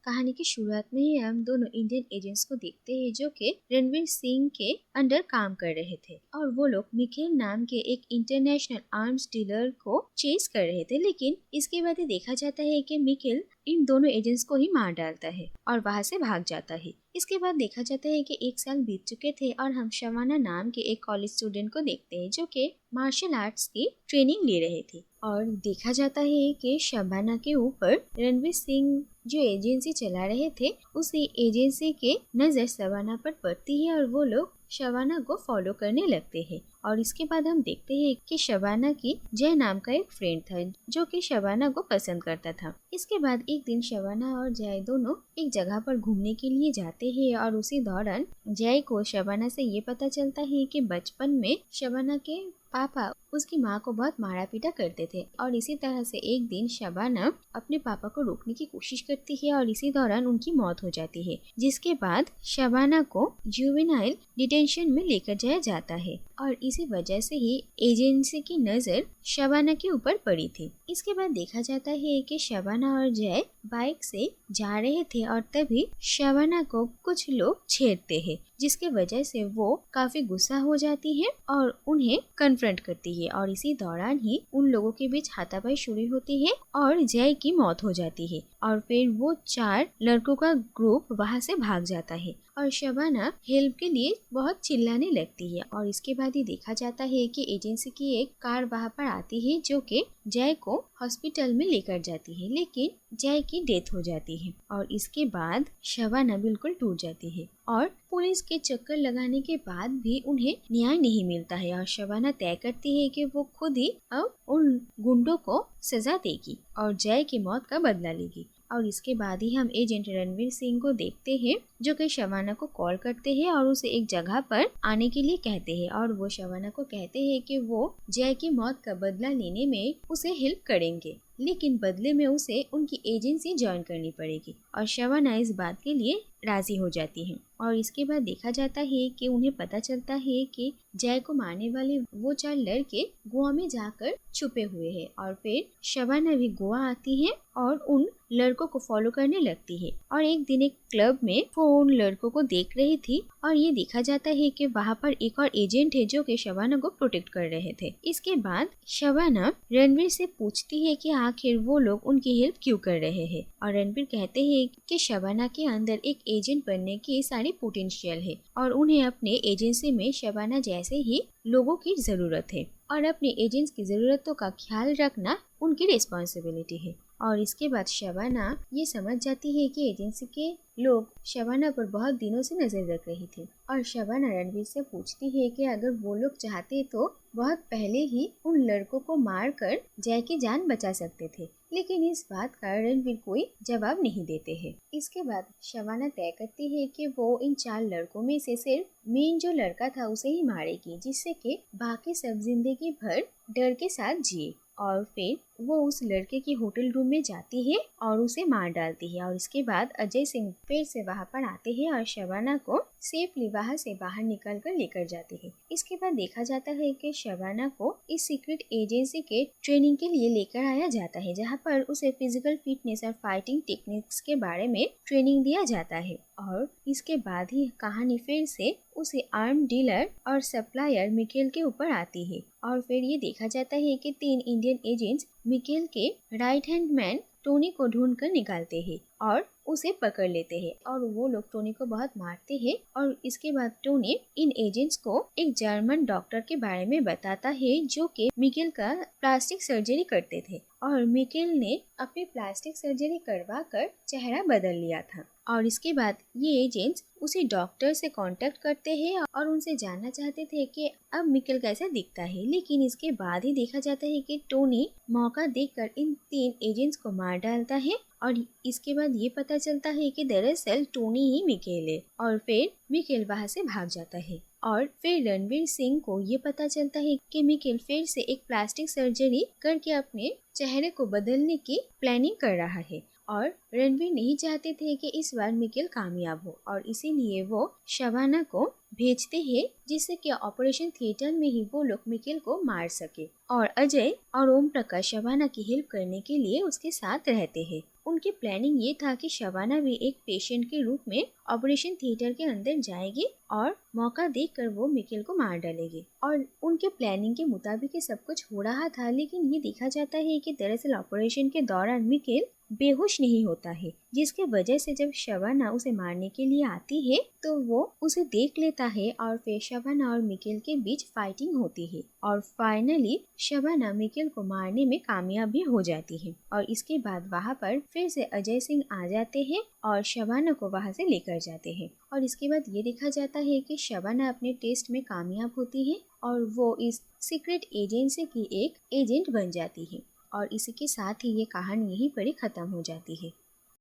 कहानी की शुरुआत में ही हम दोनों इंडियन एजेंट्स को देखते हैं जो कि रणवीर सिंह के अंडर काम कर रहे थे और वो लोग मिकेल नाम के एक इंटरनेशनल आर्म्स डीलर को चेस कर रहे थे। लेकिन इसके बाद ही देखा जाता है कि मिकेल इन दोनों एजेंट्स को ही मार डालता है और वहाँ से भाग जाता है। इसके बाद देखा जाता है कि 1 साल बीत चुके थे और हम शबाना नाम के एक कॉलेज स्टूडेंट को देखते हैं जो कि मार्शल आर्ट्स की ट्रेनिंग ले रहे थे और देखा जाता है कि शबाना के ऊपर रणवीर सिंह जो एजेंसी चला रहे थे उसी एजेंसी के नजर शबाना पर पड़ती है और वो लोग शबाना को फॉलो करने लगते हैं। और इसके बाद हम देखते हैं कि शबाना की जय नाम का एक फ्रेंड था जो कि शबाना को पसंद करता था। इसके बाद एक दिन शबाना और जय दोनों एक जगह पर घूमने के लिए जाते हैं और उसी दौरान जय को शबाना से ये पता चलता है कि बचपन में शबाना के पापा उसकी माँ को बहुत मारा पीटा करते थे और इसी तरह से एक दिन शबाना अपने पापा को रोकने की कोशिश करती है और इसी दौरान उनकी मौत हो जाती है, जिसके बाद शबाना को जुवेनाइल डिटेंशन में लेकर जाया जाता है और इसी वजह से ही एजेंसी की नजर शबाना के ऊपर पड़ी थी। इसके बाद देखा जाता है कि शबाना और जय बाइक से जा रहे थे और तभी शबाना को कुछ लोग छेड़ते हैं, जिसके वजह से वो काफी गुस्सा हो जाती है और उन्हें कन्फ्रंट करती है और इसी दौरान ही उन लोगों के बीच हाथापाई शुरू होती है और जय की मौत हो जाती है और फिर वो 4 लड़कों का ग्रुप वहाँ से भाग जाता है और शबाना हेल्प के लिए बहुत चिल्लाने लगती है और इसके बाद ही देखा जाता है कि एजेंसी की एक कार वहाँ पर आती है जो कि जय को हॉस्पिटल में लेकर जाती है, लेकिन जय की डेथ हो जाती है और इसके बाद शबाना बिल्कुल टूट जाती है और पुलिस के चक्कर लगाने के बाद भी उन्हें न्याय नहीं मिलता है और शबाना तय करती है कि वो खुद ही अब उन गुंडों को सजा देगी और जय की मौत का बदला लेगी। और इसके बाद ही हम एजेंट रणवीर सिंह को देखते हैं जो कि शबाना को कॉल करते हैं और उसे एक जगह पर आने के लिए कहते हैं और वो शबाना को कहते हैं कि वो जय की मौत का बदला लेने में उसे हेल्प करेंगे, लेकिन बदले में उसे उनकी एजेंसी ज्वाइन करनी पड़ेगी और शबाना इस बात के लिए राजी हो जाती है। और इसके बाद देखा जाता है कि उन्हें पता चलता है कि जय को मारने वाले वो 4 लड़के गोवा में जाकर छुपे हुए हैं और फिर शबाना भी गोवा आती है और उन लड़कों को फॉलो करने लगती है और एक दिन एक क्लब में वो उन लड़कों को देख रही थी और ये देखा जाता है कि वहाँ पर एक और एजेंट है जो कि शबाना को प्रोटेक्ट कर रहे थे। इसके बाद शबाना रणवीर से पूछती है कि आखिर वो लोग उनकी हेल्प क्यों कर रहे हैं और रणवीर कहते हैं कि शबाना के अंदर एक एजेंट बनने की सारी पोटेंशियल है और उन्हें अपने एजेंसी में शबाना जैसे ही लोगों की जरूरत है और अपने एजेंट्स की जरूरतों का ख्याल रखना उनकी रिस्पॉन्सिबिलिटी है। और इसके बाद शबाना ये समझ जाती है कि एजेंसी के लोग शबाना पर बहुत दिनों से नजर रख रही थी और शबाना रणवीर से पूछती है कि अगर वो लोग चाहते तो बहुत पहले ही उन लड़कों को मारकर जय की जान बचा सकते थे, लेकिन इस बात का रणवीर कोई जवाब नहीं देते हैं। इसके बाद शबाना तय करती है कि वो इन 4 लड़कों में से सिर्फ मेन जो लड़का था उसे ही मारेगी, जिससे कि बाकी सब जिंदगी भर डर के साथ जिए। और फिर वो उस लड़के की होटल रूम में जाती है और उसे मार डालती है और इसके बाद अजय सिंह फिर से वहाँ पर आते हैं और शबाना को सेफली वहाँ से बाहर निकल कर लेकर जाते हैं। इसके बाद देखा जाता है कि शबाना को इस सीक्रेट एजेंसी के ट्रेनिंग के लिए लेकर आया जाता है, जहाँ पर उसे फिजिकल फिटनेस और फाइटिंग टेक्निक्स के बारे में ट्रेनिंग दिया जाता है। और इसके बाद ही कहानी फिर से उसे आर्म डीलर और सप्लायर मिकेल के ऊपर आती है और फिर ये देखा जाता है कि 3 इंडियन एजेंट्स मिकेल के राइट हैंड मैन टोनी को ढूंढ कर निकालते हैं और उसे पकड़ लेते हैं और वो लोग टोनी को बहुत मारते हैं और इसके बाद टोनी इन एजेंट्स को एक जर्मन डॉक्टर के बारे में बताता है जो कि मिकेल का प्लास्टिक सर्जरी करते थे और मिकेल ने अपनी प्लास्टिक सर्जरी करवा कर चेहरा बदल लिया था। और इसके बाद ये एजेंट्स उसी डॉक्टर से कांटेक्ट करते हैं और उनसे जानना चाहते थे कि अब मिकेल कैसा दिखता है, लेकिन इसके बाद ही देखा जाता है कि टोनी मौका देखकर इन 3 एजेंट्स को मार डालता है और इसके बाद ये पता चलता है कि दरअसल टोनी ही मिकेल है और फिर मिकेल वहाँ से भाग जाता है। और फिर रणवीर सिंह को ये पता चलता है कि मिकेल फिर से एक प्लास्टिक सर्जरी करके अपने चेहरे को बदलने की प्लानिंग कर रहा है और रणवीर नहीं चाहते थे कि इस बार मिकेल कामयाब हो और इसीलिए वो शबाना को भेजते हैं जिससे कि ऑपरेशन थिएटर में ही वो लोग मिकेल को मार सके। और अजय और ओम प्रकाश शबाना की हेल्प करने के लिए उसके साथ रहते हैं। उनकी प्लानिंग ये था कि शबाना भी एक पेशेंट के रूप में ऑपरेशन थिएटर के अंदर जाएगी और मौका देखकर वो मिकेल को मार डालेगी। और उनके प्लानिंग के मुताबिक ही सब कुछ हो रहा था, लेकिन ये देखा जाता है कि दरअसल ऑपरेशन के दौरान मिकेल बेहोश नहीं होता है, जिसके वजह से जब शबाना उसे मारने के लिए आती है तो वो उसे देख लेता है और फिर शबाना और मिकेल के बीच फाइटिंग होती है और फाइनली शबाना मिकेल को मारने में कामयाब भी हो जाती है। और इसके बाद वहाँ पर फिर से अजय सिंह आ जाते हैं और शबाना को वहाँ से लेकर जाते हैं। और इसके बाद ये देखा जाता है कि शबाना अपने टेस्ट में कामयाब होती है और वो इस सीक्रेट एजेंसी की एक एजेंट बन जाती है। और इसी के साथ ही ये कहानी यहीं पर ही खत्म हो जाती है।